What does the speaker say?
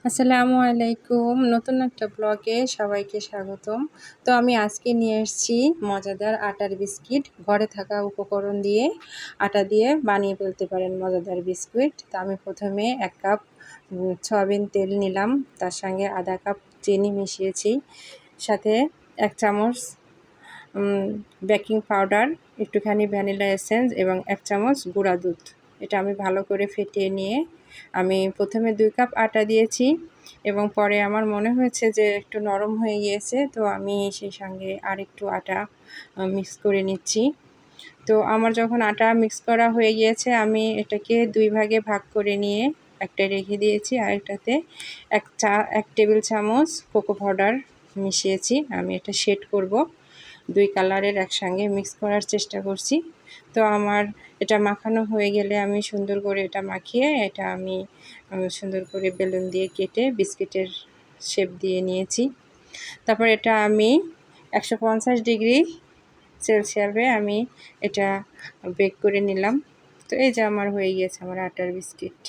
আসসালামু আলাইকুম। নতুন একটা ব্লগে সবাইকে স্বাগতম। তো আমি আজকে নিয়ে এসেছি মজাদার আটার বিস্কিট। ঘরে থাকা উপকরণ দিয়ে আটা দিয়ে বানিয়ে ফেলতে পারেন মজাদার বিস্কুট। তো আমি প্রথমে 1 কাপ সয়াবিন তেল নিলাম, তার সঙ্গে আধা কাপ চিনি মিশিয়েছি, সাথে 1 চামচ বেকিং পাউডার, একটুখানি ভ্যানিলা এসেন্স এবং 1 চামচ গুঁড়া দুধ। এটা আমি ভালো করে ফেটিয়ে নিয়ে আমি প্রথমে 2 কাপ আটা দিয়েছি এবং পরে আমার মনে হয়েছে যে একটু নরম হয়ে গিয়েছে, তো আমি সেই সঙ্গে আরেকটু আটা মিক্স করে নিচ্ছি। তো আমার যখন আটা মিক্স করা হয়ে গিয়েছে, আমি এটাকে 2 ভাগে ভাগ করে নিয়ে একটা রেখে দিয়েছি, আরেকটাতে 1 টেবিল চামচ কোকো পাউডার মিশিয়েছি। আমি এটা শেড করব, 2 কালারের একসঙ্গে মিক্স করার চেষ্টা করছি। তো আমার এটা মাখানো হয়ে গেলে আমি সুন্দর করে এটা মাখিয়ে এটা আমি সুন্দর করে বেলুন দিয়ে কেটে বিস্কিটের শেপ দিয়ে নিয়েছি। তারপর এটা আমি 150 ডিগ্রি সেলসিয়াসে আমি এটা বেক করে নিলাম। তো এই যে আমার হয়ে গিয়েছে আমার আটার বিস্কিট।